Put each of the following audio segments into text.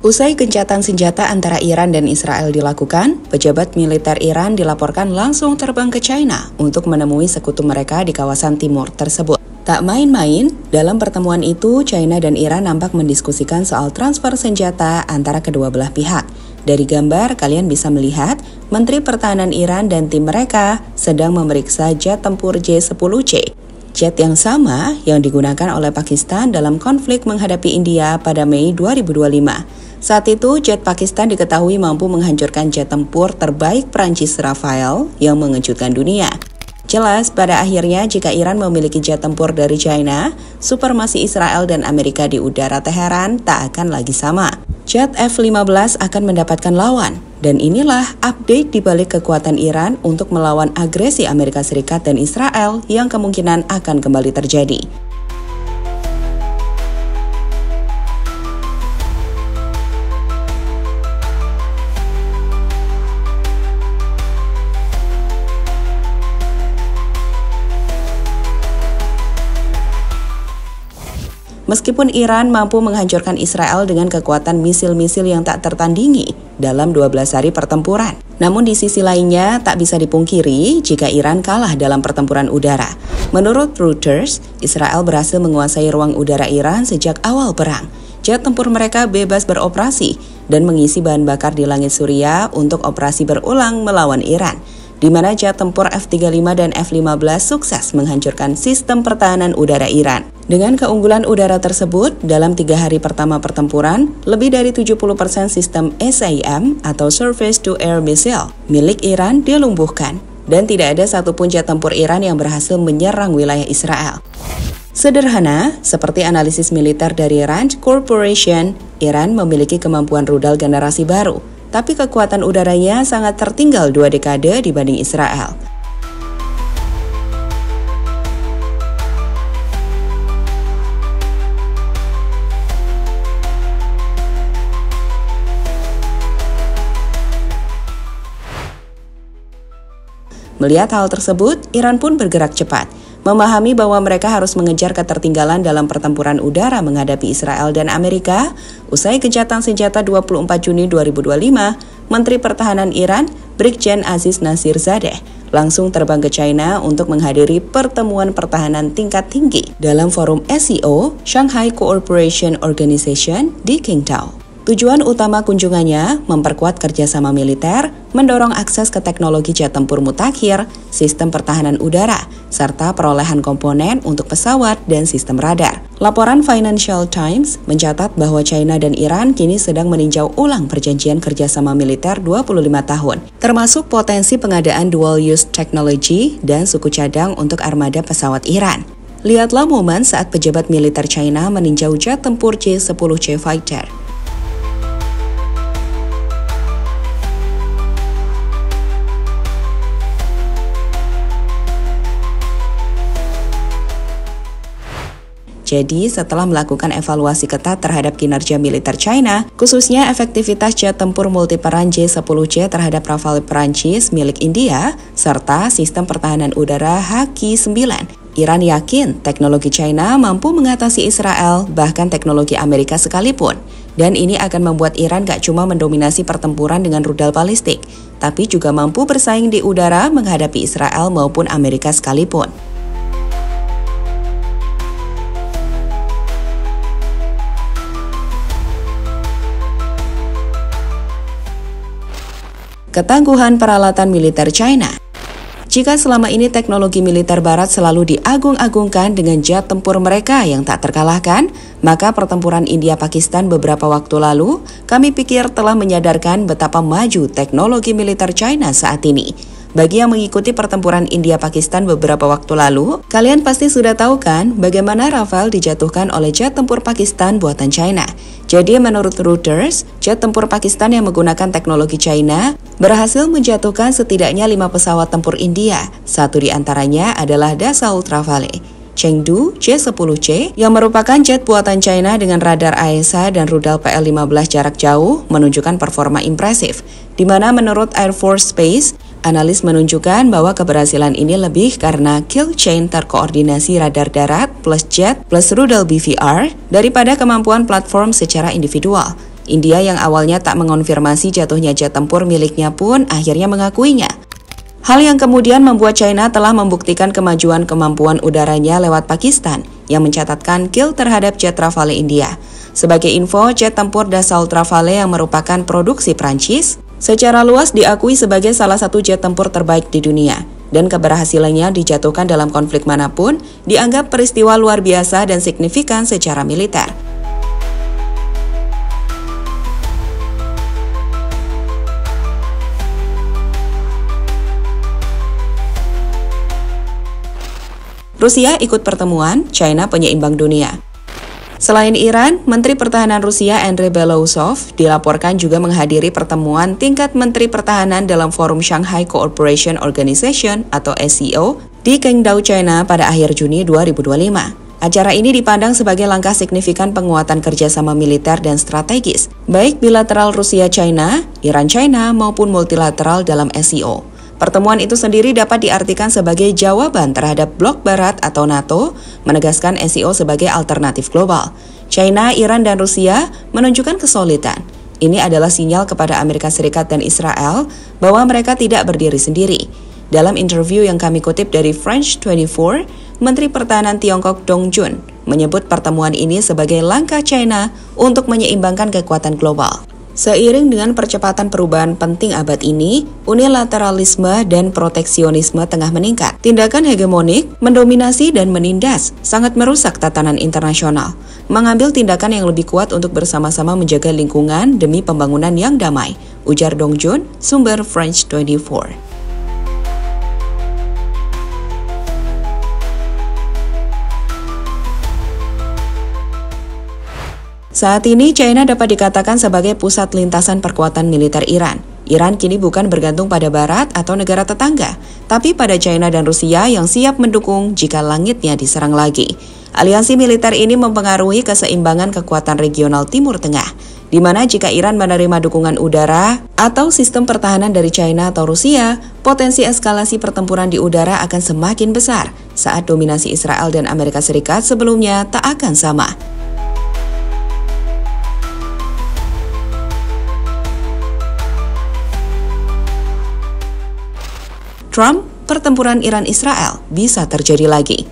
Usai gencatan senjata antara Iran dan Israel dilakukan, pejabat militer Iran dilaporkan langsung terbang ke China untuk menemui sekutu mereka di kawasan timur tersebut. Tak main-main, dalam pertemuan itu China dan Iran nampak mendiskusikan soal transfer senjata antara kedua belah pihak. Dari gambar, kalian bisa melihat Menteri Pertahanan Iran dan tim mereka sedang memeriksa jet tempur J-10C. Jet yang sama yang digunakan oleh Pakistan dalam konflik menghadapi India pada Mei 2025. Saat itu, jet Pakistan diketahui mampu menghancurkan jet tempur terbaik Prancis Rafale yang mengejutkan dunia. Jelas, pada akhirnya jika Iran memiliki jet tempur dari China, supremasi Israel dan Amerika di udara Teheran tak akan lagi sama. Jet F-15 akan mendapatkan lawan, dan inilah update di balik kekuatan Iran untuk melawan agresi Amerika Serikat dan Israel yang kemungkinan akan kembali terjadi. Meskipun Iran mampu menghancurkan Israel dengan kekuatan misil-misil yang tak tertandingi dalam 12 hari pertempuran, namun di sisi lainnya tak bisa dipungkiri jika Iran kalah dalam pertempuran udara. Menurut Reuters, Israel berhasil menguasai ruang udara Iran sejak awal perang. Jet tempur mereka bebas beroperasi dan mengisi bahan bakar di langit Suriah untuk operasi berulang melawan Iran, di mana jet tempur F-35 dan F-15 sukses menghancurkan sistem pertahanan udara Iran. Dengan keunggulan udara tersebut, dalam 3 hari pertama pertempuran, lebih dari 70% sistem SAM atau Surface to Air Missile milik Iran dilumpuhkan, dan tidak ada satupun jet tempur Iran yang berhasil menyerang wilayah Israel. Sederhana, seperti analisis militer dari Rand Corporation, Iran memiliki kemampuan rudal generasi baru, tapi kekuatan udaranya sangat tertinggal 2 dekade dibanding Israel. Melihat hal tersebut, Iran pun bergerak cepat, memahami bahwa mereka harus mengejar ketertinggalan dalam pertempuran udara menghadapi Israel dan Amerika. Usai gencatan senjata 24 Juni 2025, Menteri Pertahanan Iran, Brigjen Aziz Nasirzadeh, langsung terbang ke China untuk menghadiri pertemuan pertahanan tingkat tinggi dalam forum SCO, Shanghai Cooperation Organization di Qingdao. Tujuan utama kunjungannya memperkuat kerjasama militer, mendorong akses ke teknologi jet tempur mutakhir, sistem pertahanan udara, serta perolehan komponen untuk pesawat dan sistem radar. Laporan Financial Times mencatat bahwa China dan Iran kini sedang meninjau ulang perjanjian kerjasama militer 25 tahun, termasuk potensi pengadaan dual-use technology dan suku cadang untuk armada pesawat Iran. Lihatlah momen saat pejabat militer China meninjau jet tempur J-10C Fighter. Jadi, setelah melakukan evaluasi ketat terhadap kinerja militer China, khususnya efektivitas jet tempur multiperan J-10C terhadap Rafale Prancis milik India, serta sistem pertahanan udara HQ-9, Iran yakin teknologi China mampu mengatasi Israel, bahkan teknologi Amerika sekalipun. Dan ini akan membuat Iran gak cuma mendominasi pertempuran dengan rudal balistik, tapi juga mampu bersaing di udara menghadapi Israel maupun Amerika sekalipun. Ketangguhan peralatan militer China. Jika selama ini teknologi militer barat selalu diagung-agungkan dengan jet tempur mereka yang tak terkalahkan, maka pertempuran India-Pakistan beberapa waktu lalu, kami pikir telah menyadarkan betapa maju teknologi militer China saat ini. Bagi yang mengikuti pertempuran India-Pakistan beberapa waktu lalu, kalian pasti sudah tahu kan bagaimana Rafale dijatuhkan oleh jet tempur Pakistan buatan China. Jadi menurut Reuters, jet tempur Pakistan yang menggunakan teknologi China berhasil menjatuhkan setidaknya 5 pesawat tempur India. Satu di antaranya adalah Dassault Rafale. Chengdu J-10C yang merupakan jet buatan China dengan radar AESA dan rudal PL-15 jarak jauh menunjukkan performa impresif, di mana menurut Air Force Space, analis menunjukkan bahwa keberhasilan ini lebih karena kill chain terkoordinasi radar darat plus jet plus rudal BVR daripada kemampuan platform secara individual. India yang awalnya tak mengonfirmasi jatuhnya jet tempur miliknya pun akhirnya mengakuinya. Hal yang kemudian membuat China telah membuktikan kemajuan kemampuan udaranya lewat Pakistan yang mencatatkan kill terhadap jet Rafale India. Sebagai info, jet tempur Dassault Rafale yang merupakan produksi Prancis secara luas diakui sebagai salah satu jet tempur terbaik di dunia. Dan keberhasilannya dijatuhkan dalam konflik manapun dianggap peristiwa luar biasa dan signifikan secara militer. Rusia ikut pertemuan, China penyeimbang dunia. Selain Iran, Menteri Pertahanan Rusia Andrei Belousov dilaporkan juga menghadiri pertemuan tingkat Menteri Pertahanan dalam Forum Shanghai Cooperation Organization atau SCO di Qingdao, China pada akhir Juni 2025. Acara ini dipandang sebagai langkah signifikan penguatan kerjasama militer dan strategis, baik bilateral Rusia-China, Iran-China maupun multilateral dalam SCO. Pertemuan itu sendiri dapat diartikan sebagai jawaban terhadap blok barat atau NATO, menegaskan SCO sebagai alternatif global. China, Iran, dan Rusia menunjukkan kesolidan. Ini adalah sinyal kepada Amerika Serikat dan Israel bahwa mereka tidak berdiri sendiri. Dalam interview yang kami kutip dari French 24, Menteri Pertahanan Tiongkok Dong Jun menyebut pertemuan ini sebagai langkah China untuk menyeimbangkan kekuatan global. Seiring dengan percepatan perubahan penting abad ini, unilateralisme dan proteksionisme tengah meningkat. Tindakan hegemonik, mendominasi dan menindas sangat merusak tatanan internasional. Mengambil tindakan yang lebih kuat untuk bersama-sama menjaga lingkungan demi pembangunan yang damai, ujar Dong Jun, sumber French 24. Saat ini, China dapat dikatakan sebagai pusat lintasan perkuatan militer Iran. Iran kini bukan bergantung pada Barat atau negara tetangga, tapi pada China dan Rusia yang siap mendukung jika langitnya diserang lagi. Aliansi militer ini mempengaruhi keseimbangan kekuatan regional Timur Tengah, di mana jika Iran menerima dukungan udara atau sistem pertahanan dari China atau Rusia, potensi eskalasi pertempuran di udara akan semakin besar saat dominasi Israel dan Amerika Serikat sebelumnya tak akan sama. Trump, pertempuran Iran-Israel bisa terjadi lagi.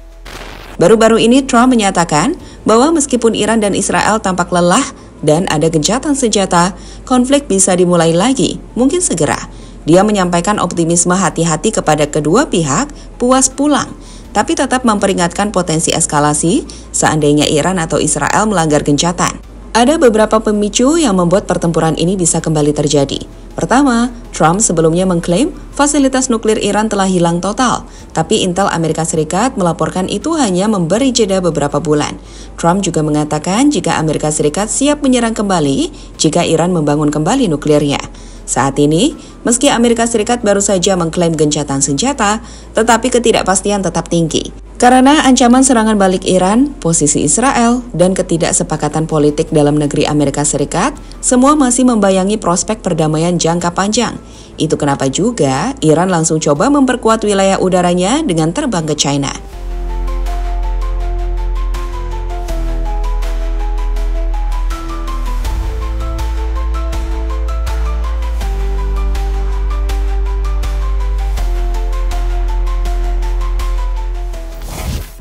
Baru-baru ini Trump menyatakan bahwa meskipun Iran dan Israel tampak lelah dan ada gencatan senjata, konflik bisa dimulai lagi, mungkin segera. Dia menyampaikan optimisme hati-hati kepada kedua pihak puas pulang, tapi tetap memperingatkan potensi eskalasi seandainya Iran atau Israel melanggar gencatan. Ada beberapa pemicu yang membuat pertempuran ini bisa kembali terjadi. Pertama, Trump sebelumnya mengklaim fasilitas nuklir Iran telah hilang total, tapi Intel Amerika Serikat melaporkan itu hanya memberi jeda beberapa bulan. Trump juga mengatakan jika Amerika Serikat siap menyerang kembali jika Iran membangun kembali nuklirnya. Saat ini, meski Amerika Serikat baru saja mengklaim gencatan senjata, tetapi ketidakpastian tetap tinggi. Karena ancaman serangan balik Iran, posisi Israel, dan ketidaksepakatan politik dalam negeri Amerika Serikat, semua masih membayangi prospek perdamaian jangka panjang. Itu kenapa juga Iran langsung coba memperkuat wilayah udaranya dengan terbang ke China.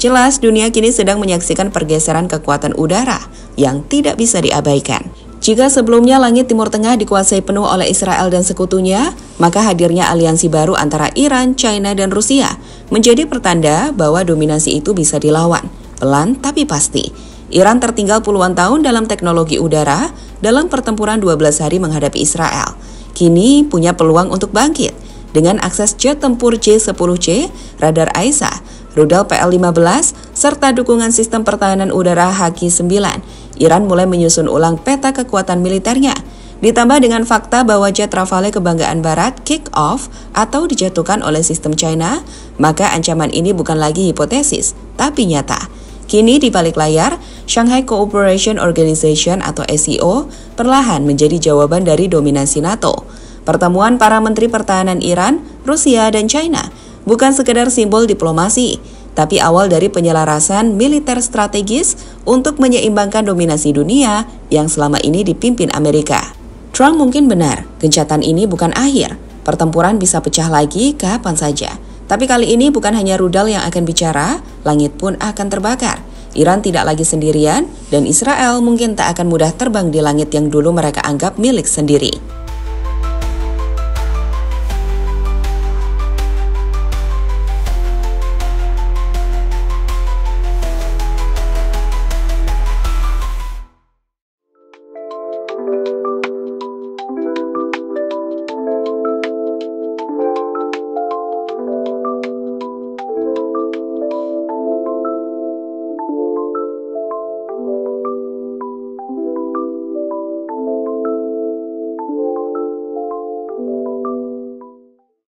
Jelas, dunia kini sedang menyaksikan pergeseran kekuatan udara yang tidak bisa diabaikan. Jika sebelumnya langit Timur Tengah dikuasai penuh oleh Israel dan sekutunya, maka hadirnya aliansi baru antara Iran, China, dan Rusia menjadi pertanda bahwa dominasi itu bisa dilawan. Pelan tapi pasti. Iran tertinggal puluhan tahun dalam teknologi udara dalam pertempuran 12 hari menghadapi Israel. Kini punya peluang untuk bangkit dengan akses jet tempur J-10C, radar AESA, rudal PL-15, serta dukungan sistem pertahanan udara Haki-9. Iran mulai menyusun ulang peta kekuatan militernya. Ditambah dengan fakta bahwa jet Rafale kebanggaan Barat kick off atau dijatuhkan oleh sistem China, maka ancaman ini bukan lagi hipotesis, tapi nyata. Kini di balik layar, Shanghai Cooperation Organization atau SCO perlahan menjadi jawaban dari dominasi NATO. Pertemuan para menteri pertahanan Iran, Rusia, dan China bukan sekedar simbol diplomasi, tapi awal dari penyelarasan militer strategis untuk menyeimbangkan dominasi dunia yang selama ini dipimpin Amerika. Trump mungkin benar, gencatan ini bukan akhir. Pertempuran bisa pecah lagi kapan saja. Tapi kali ini bukan hanya rudal yang akan bicara, langit pun akan terbakar. Iran tidak lagi sendirian, dan Israel mungkin tak akan mudah terbang di langit yang dulu mereka anggap milik sendiri.